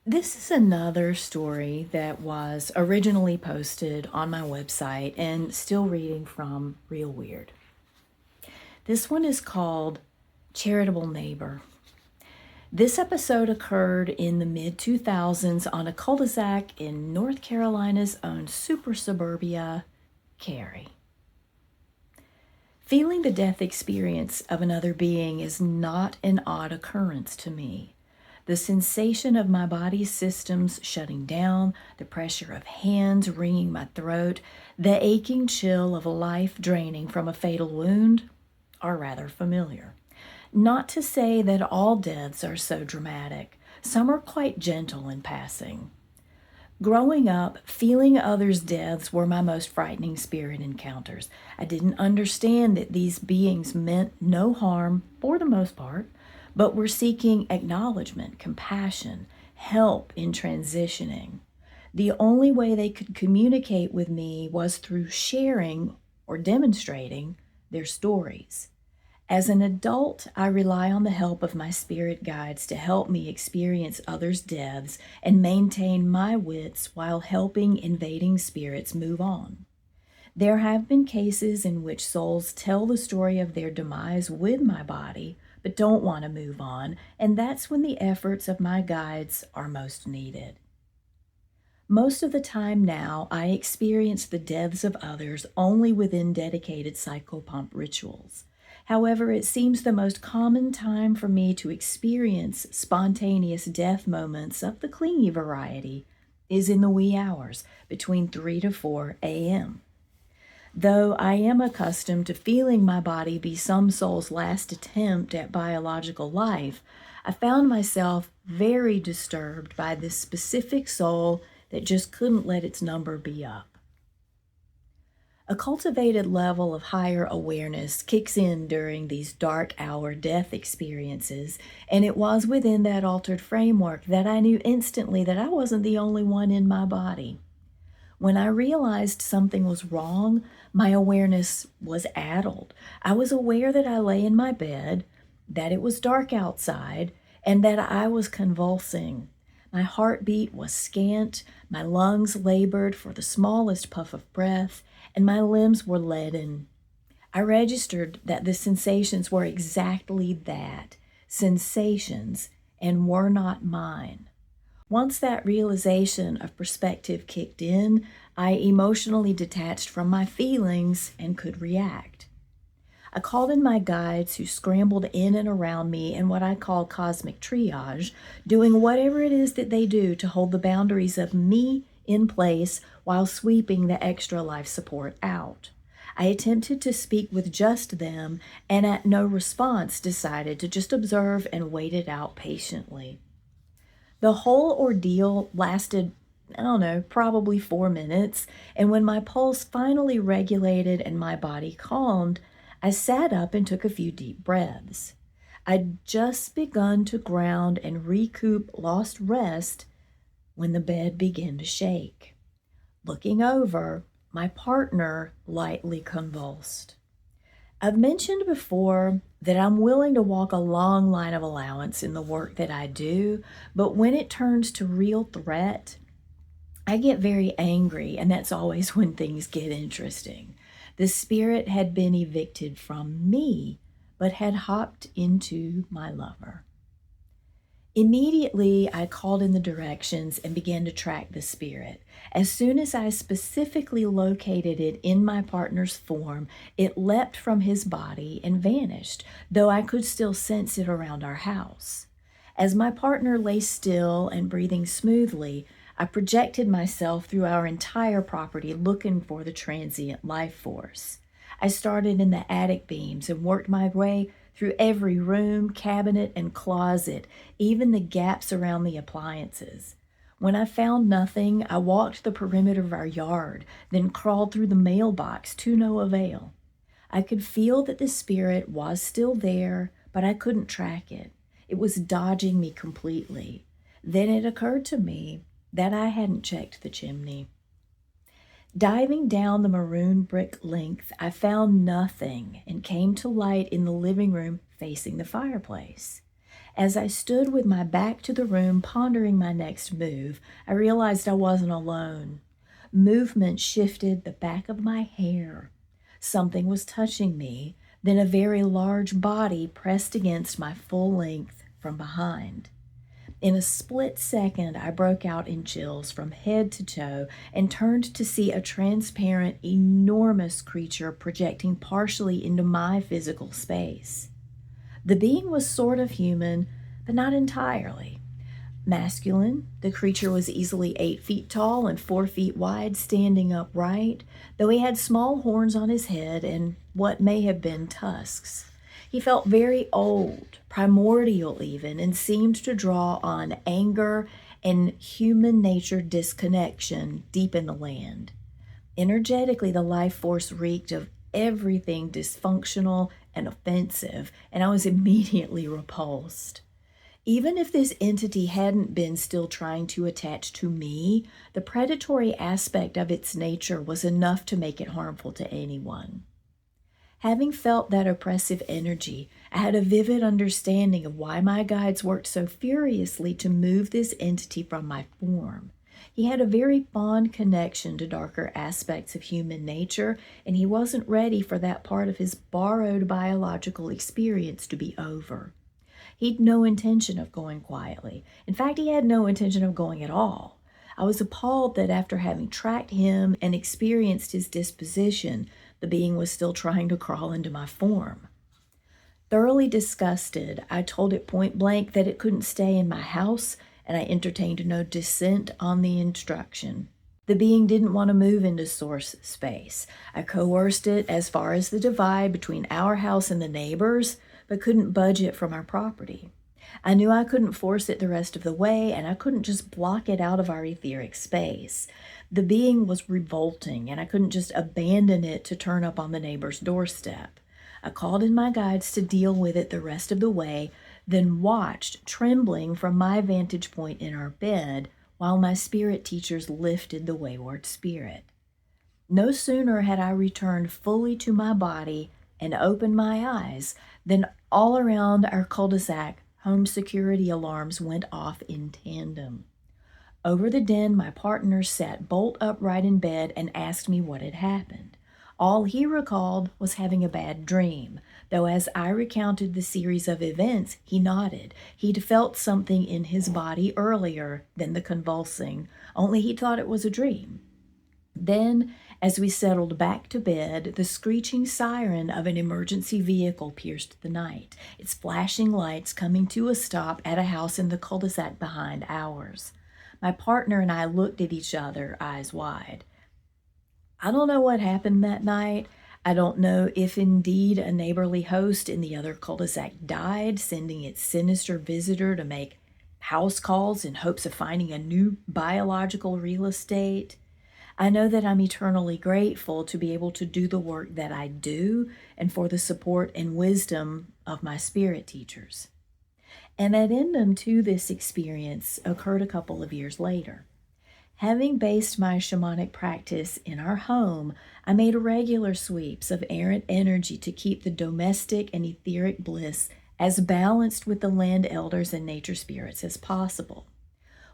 This is another story that was originally posted on my website and still reading from Real Weird. This one is called Charitable Neighbor. This episode occurred in the mid 2000s on a cul-de-sac in North Carolina's own super suburbia, Cary. Feeling the death experience of another being is not an odd occurrence to me. The sensation of my body's systems shutting down, the pressure of hands wringing my throat, the aching chill of life draining from a fatal wound are rather familiar. Not to say that all deaths are so dramatic. Some are quite gentle in passing. Growing up, feeling others' deaths were my most frightening spirit encounters. I didn't understand that these beings meant no harm, for the most part, but were seeking acknowledgement, compassion, help in transitioning. The only way they could communicate with me was through sharing or demonstrating their stories. As an adult, I rely on the help of my spirit guides to help me experience others' deaths and maintain my wits while helping invading spirits move on. There have been cases in which souls tell the story of their demise with my body, but don't want to move on, and that's when the efforts of my guides are most needed. Most of the time now, I experience the deaths of others only within dedicated psychopomp rituals. However, it seems the most common time for me to experience spontaneous death moments of the clingy variety is in the wee hours between 3 to 4 a.m. Though I am accustomed to feeling my body be some soul's last attempt at biological life, I found myself very disturbed by this specific soul that just couldn't let its number be up. A cultivated level of higher awareness kicks in during these dark hour death experiences, and it was within that altered framework that I knew instantly that I wasn't the only one in my body. When I realized something was wrong, my awareness was addled. I was aware that I lay in my bed, that it was dark outside, and that I was convulsing. My heartbeat was scant, my lungs labored for the smallest puff of breath, and my limbs were leaden. I registered that the sensations were exactly that, sensations, and were not mine. Once that realization of perspective kicked in, I emotionally detached from my feelings and could react. I called in my guides who scrambled in and around me in what I call cosmic triage, doing whatever it is that they do to hold the boundaries of me in place while sweeping the extra life support out. I attempted to speak with just them and at no response decided to just observe and wait it out patiently. The whole ordeal lasted, I don't know, probably 4 minutes, and when my pulse finally regulated and my body calmed, I sat up and took a few deep breaths. I'd just begun to ground and recoup lost rest when the bed began to shake. Looking over, my partner lightly convulsed. I've mentioned before that I'm willing to walk a long line of allowance in the work that I do, but when it turns to real threat, I get very angry, and that's always when things get interesting. The spirit had been evicted from me, but had hopped into my lover. Immediately, I called in the directions and began to track the spirit. As soon as I specifically located it in my partner's form, it leapt from his body and vanished, though I could still sense it around our house. As my partner lay still and breathing smoothly, I projected myself through our entire property looking for the transient life force. I started in the attic beams and worked my way through every room, cabinet, and closet, even the gaps around the appliances. When I found nothing, I walked the perimeter of our yard, then crawled through the mailbox to no avail. I could feel that the spirit was still there, but I couldn't track it. It was dodging me completely. Then it occurred to me that I hadn't checked the chimney. Diving down the maroon brick length, I found nothing and came to light in the living room facing the fireplace. As I stood with my back to the room pondering my next move, I realized I wasn't alone. Movement shifted the back of my hair. Something was touching me, then a very large body pressed against my full length from behind. In a split second, I broke out in chills from head to toe and turned to see a transparent, enormous creature projecting partially into my physical space. The being was sort of human, but not entirely. Masculine, the creature was easily 8 feet tall and 4 feet wide, standing upright, though he had small horns on his head and what may have been tusks. He felt very old, primordial even, and seemed to draw on anger and human nature disconnection deep in the land. Energetically, the life force reeked of everything dysfunctional and offensive, and I was immediately repulsed. Even if this entity hadn't been still trying to attach to me, the predatory aspect of its nature was enough to make it harmful to anyone. Having felt that oppressive energy, I had a vivid understanding of why my guides worked so furiously to move this entity from my form. He had a very fond connection to darker aspects of human nature, and he wasn't ready for that part of his borrowed biological experience to be over. He'd no intention of going quietly. In fact, he had no intention of going at all. I was appalled that after having tracked him and experienced his disposition, the being was still trying to crawl into my form. Thoroughly disgusted, I told it point blank that it couldn't stay in my house, and I entertained no dissent on the instruction. The being didn't want to move into source space. I coerced it as far as the divide between our house and the neighbors, but couldn't budge it from our property. I knew I couldn't force it the rest of the way, and I couldn't just block it out of our etheric space. The being was revolting, and I couldn't just abandon it to turn up on the neighbor's doorstep. I called in my guides to deal with it the rest of the way, then watched, trembling from my vantage point in our bed, while my spirit teachers lifted the wayward spirit. No sooner had I returned fully to my body and opened my eyes than all around our cul-de-sac, home security alarms went off in tandem. Over the den, my partner sat bolt upright in bed and asked me what had happened. All he recalled was having a bad dream, though as I recounted the series of events, he nodded. He'd felt something in his body earlier than the convulsing, only he thought it was a dream. Then, as we settled back to bed, the screeching siren of an emergency vehicle pierced the night, its flashing lights coming to a stop at a house in the cul-de-sac behind ours. My partner and I looked at each other, eyes wide. I don't know what happened that night. I don't know if indeed a neighborly host in the other cul-de-sac died, sending its sinister visitor to make house calls in hopes of finding a new biological real estate. I know that I'm eternally grateful to be able to do the work that I do and for the support and wisdom of my spirit teachers. An addendum to this experience occurred a couple of years later. Having based my shamanic practice in our home, I made regular sweeps of errant energy to keep the domestic and etheric bliss as balanced with the land elders and nature spirits as possible.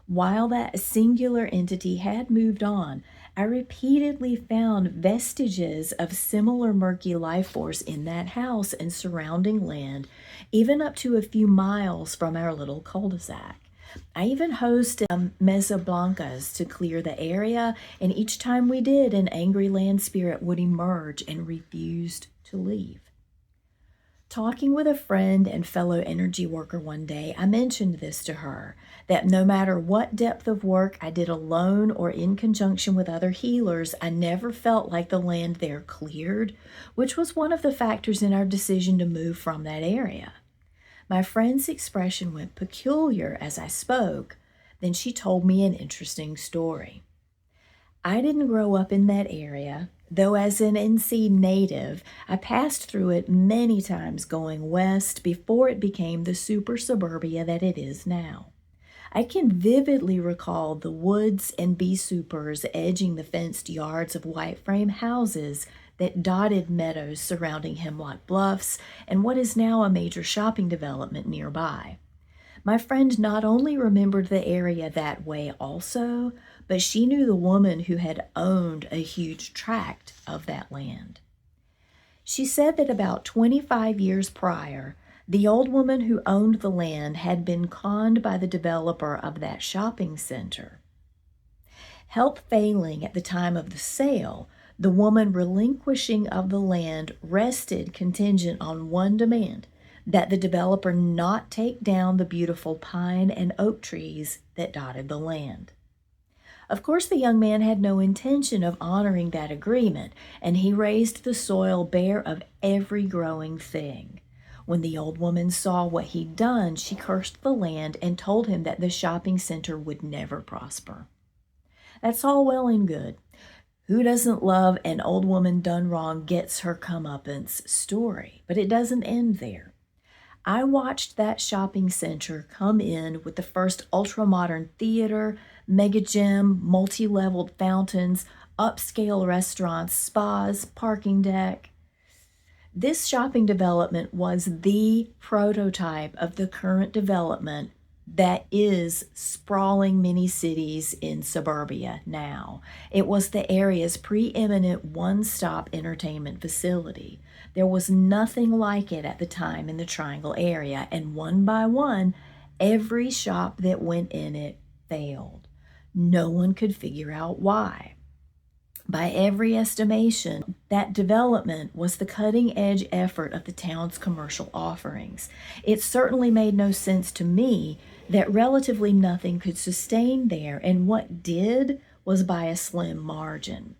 While that singular entity had moved on, I repeatedly found vestiges of similar murky life force in that house and surrounding land, even up to a few miles from our little cul-de-sac. I even hosted mesa blancas to clear the area, and each time we did, an angry land spirit would emerge and refused to leave. Talking with a friend and fellow energy worker one day, I mentioned this to her, that no matter what depth of work I did alone or in conjunction with other healers, I never felt like the land there cleared, which was one of the factors in our decision to move from that area. My friend's expression went peculiar as I spoke. Then she told me an interesting story. I didn't grow up in that area, though as an NC native, I passed through it many times going west before it became the super suburbia that it is now. I can vividly recall the woods and bee supers edging the fenced yards of white frame houses that dotted meadows surrounding Hemlock Bluffs and what is now a major shopping development nearby. My friend not only remembered the area that way also, but she knew the woman who had owned a huge tract of that land. She said that about 25 years prior, the old woman who owned the land had been conned by the developer of that shopping center. Help failing at the time of the sale, the woman relinquishing of the land rested contingent on one demand, that the developer not take down the beautiful pine and oak trees that dotted the land. Of course, the young man had no intention of honoring that agreement, and he raised the soil bare of every growing thing. When the old woman saw what he'd done, she cursed the land and told him that the shopping center would never prosper. That's all well and good. Who doesn't love an old woman done wrong gets her comeuppance story? But it doesn't end there. I watched that shopping center come in with the first ultra-modern theater, mega gym, multi-leveled fountains, upscale restaurants, spas, parking deck. This shopping development was the prototype of the current development that is sprawling mini cities in suburbia now. It was the area's preeminent one-stop entertainment facility. There was nothing like it at the time in the Triangle area, and one by one, every shop that went in it failed. No one could figure out why. By every estimation, that development was the cutting-edge effort of the town's commercial offerings. It certainly made no sense to me that relatively nothing could sustain there, and what did was by a slim margin.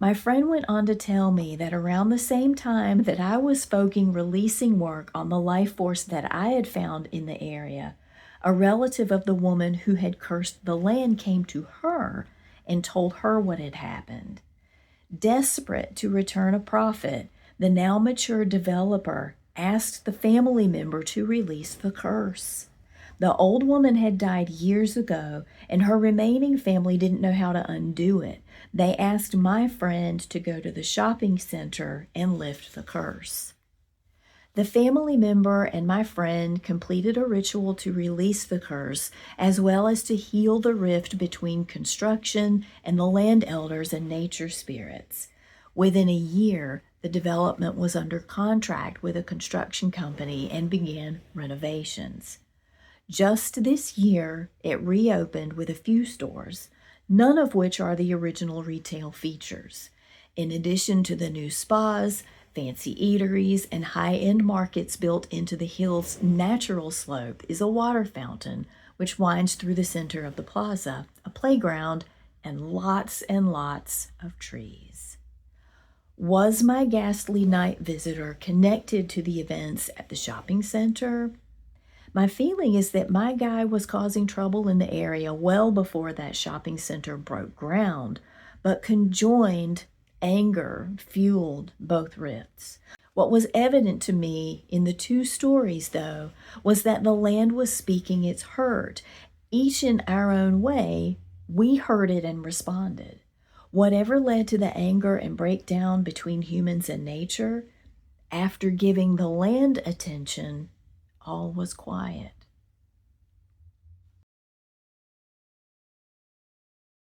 My friend went on to tell me that around the same time that I was releasing work on the life force that I had found in the area, a relative of the woman who had cursed the land came to her and told her what had happened. Desperate to return a profit, the now mature developer asked the family member to release the curse. The old woman had died years ago, and her remaining family didn't know how to undo it. They asked my friend to go to the shopping center and lift the curse. The family member and my friend completed a ritual to release the curse, as well as to heal the rift between construction and the land elders and nature spirits. Within a year, the development was under contract with a construction company and began renovations. Just this year, it reopened with a few stores, none of which are the original retail features. In addition to the new spas, fancy eateries, and high-end markets built into the hill's natural slope is a water fountain, which winds through the center of the plaza, a playground, and lots of trees. Was my ghastly night visitor connected to the events at the shopping center? My feeling is that my guy was causing trouble in the area well before that shopping center broke ground, but conjoined anger fueled both rifts. What was evident to me in the two stories, though, was that the land was speaking its hurt. Each in our own way, we heard it and responded. Whatever led to the anger and breakdown between humans and nature, after giving the land attention, all was quiet.